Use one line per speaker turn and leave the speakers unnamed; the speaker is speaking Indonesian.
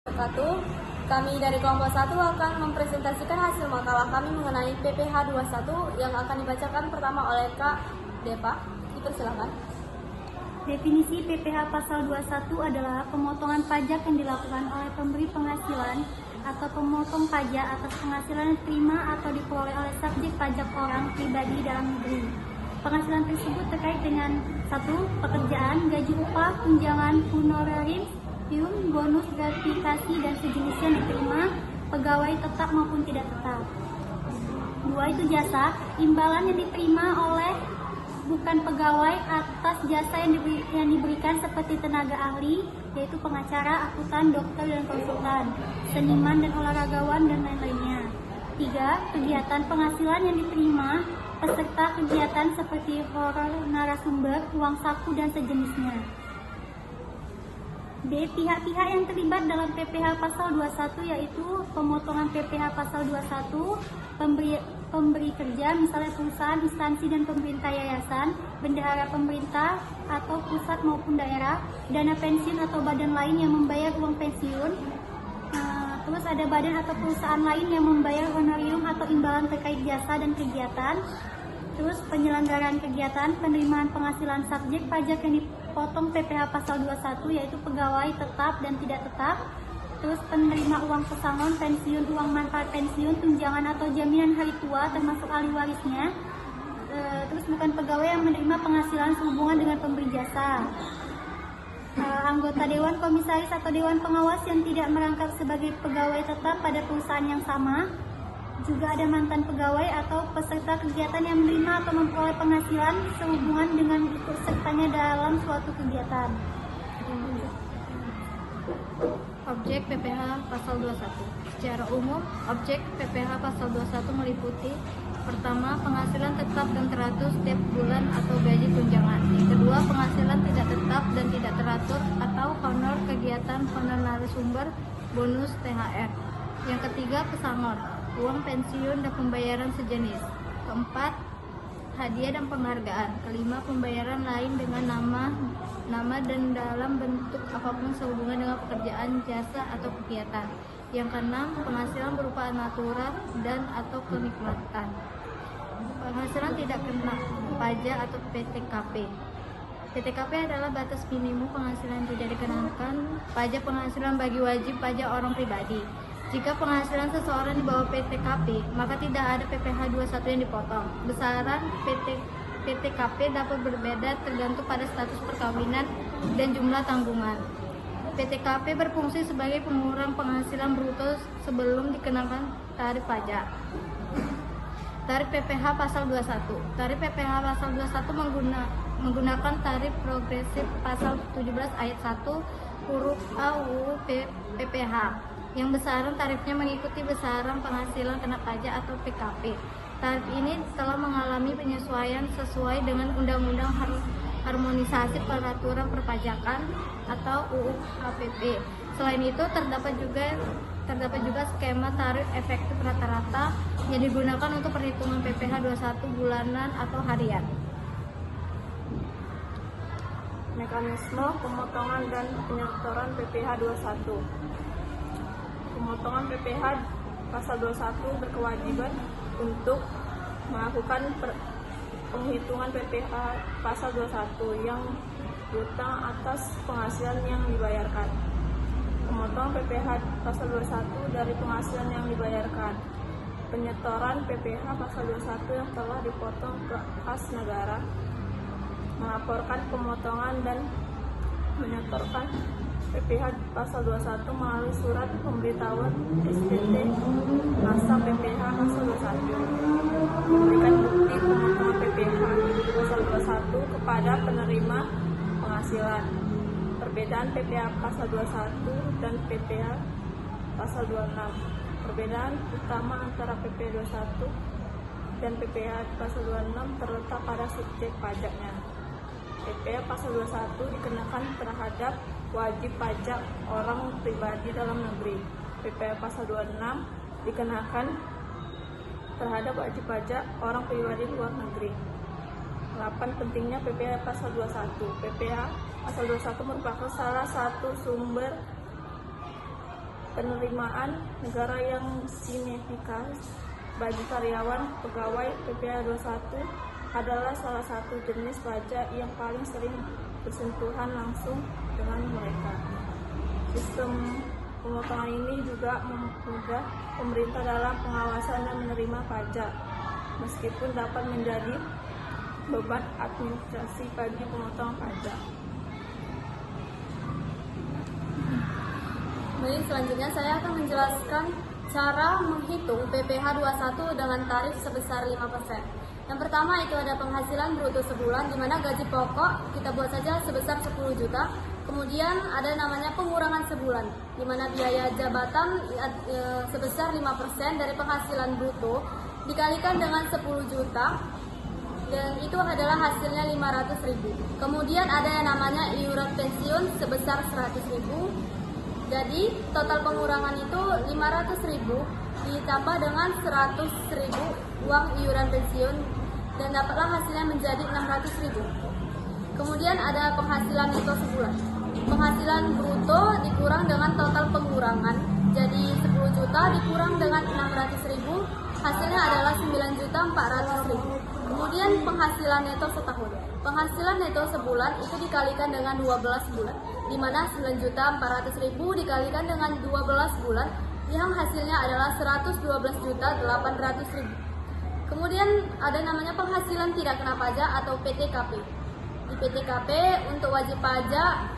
Wabarakatuh. Kami dari kelompok 1 akan mempresentasikan hasil makalah kami mengenai PPh 21 yang akan dibacakan pertama oleh Kak Depa. Dipersilakan.
Definisi PPh pasal 21 adalah pemotongan pajak yang dilakukan oleh pemberi penghasilan atau pemotong pajak atas penghasilan yang diterima atau diperoleh oleh subjek pajak orang pribadi dalam negeri. Penghasilan tersebut terkait dengan 1. Pekerjaan, gaji upah, tunjangan, honorarium, bonus, gratifikasi, dan sejenisnya yang diterima pegawai tetap maupun tidak tetap. 2. Itu jasa, imbalan yang diterima oleh bukan pegawai atas jasa yang diberikan seperti tenaga ahli, yaitu pengacara, akuntan, dokter, dan konsultan, seniman dan olahragawan, dan lain-lainnya. 3. Kegiatan penghasilan yang diterima peserta kegiatan seperti honor narasumber, uang saku, dan sejenisnya. B. Pihak-pihak yang terlibat dalam PPh pasal 21 yaitu pemotongan PPh pasal 21, pemberi kerja, misalnya perusahaan, instansi, dan pemerintah yayasan, bendahara pemerintah atau pusat maupun daerah, dana pensiun atau badan lain yang membayar uang pensiun, terus ada badan atau perusahaan lain yang membayar honorarium atau imbalan terkait jasa dan kegiatan, terus penyelenggaraan kegiatan, penerimaan penghasilan subjek pajak yang dipotong PPh pasal 21 yaitu pegawai tetap dan tidak tetap, terus penerima uang pesangon, pensiun, uang manfaat pensiun, tunjangan atau jaminan hari tua termasuk ahli warisnya, terus bukan pegawai yang menerima penghasilan sehubungan dengan pemberi jasa, anggota dewan komisaris atau dewan pengawas yang tidak merangkap sebagai pegawai tetap pada perusahaan yang sama, juga ada mantan pegawai atau peserta kegiatan yang menerima atau memperoleh penghasilan sehubungan dengan ikut sertanya dalam suatu kegiatan.
Objek PPh pasal 21. Secara umum, objek PPh pasal 21 meliputi: pertama, penghasilan tetap dan teratur setiap bulan atau gaji tunjangan. Kedua, penghasilan tidak tetap dan tidak teratur atau honor kegiatan, honor narasumber, bonus, THR. Yang ketiga, pesangon, uang pensiun dan pembayaran sejenis. Keempat, hadiah dan penghargaan. Kelima, pembayaran lain dengan nama dan dalam bentuk apapun sehubungan dengan pekerjaan, jasa, atau kegiatan. Yang keenam, penghasilan berupa natura dan atau kenikmatan. Penghasilan tidak kena pajak atau PTKP. PTKP adalah batas minimum penghasilan yang tidak dikenakan pajak penghasilan bagi wajib pajak orang pribadi. Jika penghasilan seseorang di bawah PTKP, maka tidak ada PPh 21 yang dipotong. Besaran PTKP dapat berbeda tergantung pada status perkawinan dan jumlah tanggungan. PTKP berfungsi sebagai pengurang penghasilan bruto sebelum dikenakan tarif pajak. Tarif PPh pasal 21. Tarif PPh pasal 21 menggunakan tarif progresif pasal 17 ayat 1 huruf A UU PPh, yang besaran tarifnya mengikuti besaran penghasilan kena pajak atau PKP. Tarif ini telah mengalami penyesuaian sesuai dengan Undang-Undang Harmonisasi Peraturan Perpajakan atau UU HPP. Selain itu, terdapat juga skema tarif efektif rata-rata yang digunakan untuk perhitungan PPh 21 bulanan atau harian.
Mekanisme pemotongan dan penyetoran PPh 21. Pemotongan PPh pasal 21 berkewajiban untuk melakukan penghitungan PPh pasal 21 yang berutang atas penghasilan yang dibayarkan. Pemotongan PPh pasal 21 dari penghasilan yang dibayarkan. Penyetoran PPh pasal 21 yang telah dipotong ke kas negara. Melaporkan pemotongan dan menyetorkan PPh pasal 21 melalui surat pemberitahuan SPT masa PPh pasal 21. Memberikan bukti pemotongan PPh pasal 21 kepada penerima penghasilan. Perbedaan PPh pasal 21 dan PPh pasal 26. Perbedaan utama antara PPh 21 dan PPh pasal 26 terletak pada subjek pajaknya. PPh pasal 21 dikenakan terhadap wajib pajak orang pribadi dalam negeri. PPh pasal 26 dikenakan terhadap wajib pajak orang pribadi luar negeri. 8. Pentingnya PPh pasal 21. PPh pasal 21 merupakan salah satu sumber
penerimaan negara yang signifikan bagi karyawan pegawai PPh 21 adalah salah satu jenis pajak yang paling sering bersentuhan langsung dengan mereka. Sistem pemotongan ini juga memudahkan pemerintah dalam pengawasan dan menerima pajak, meskipun dapat menjadi beban administrasi bagi pemotongan pajak.
Baik, selanjutnya saya akan menjelaskan cara menghitung PPh 21 dengan tarif sebesar 5%. Yang pertama itu ada penghasilan bruto sebulan, di mana gaji pokok kita buat saja sebesar 10 juta. Kemudian ada namanya pengurangan sebulan, di mana biaya jabatan sebesar 5% dari penghasilan bruto dikalikan dengan 10 juta, dan itu adalah hasilnya 500.000. Kemudian ada yang namanya iuran pensiun sebesar 100.000. Jadi total pengurangan itu 500.000 ditambah dengan 100.000 uang iuran pensiun, dan dapatlah hasilnya menjadi 600.000. Kemudian ada penghasilan neto sebulan. Penghasilan bruto dikurang dengan total pengurangan. Jadi 10 juta dikurang dengan 600.000, hasilnya adalah 9.400.000. Kemudian penghasilan neto setahun. Penghasilan neto sebulan itu dikalikan dengan 12 bulan, di mana 9.400.000 dikalikan dengan 12 bulan, yang hasilnya adalah 112.800.000. Kemudian ada namanya penghasilan tidak kena pajak atau PTKP. Di PTKP untuk wajib pajak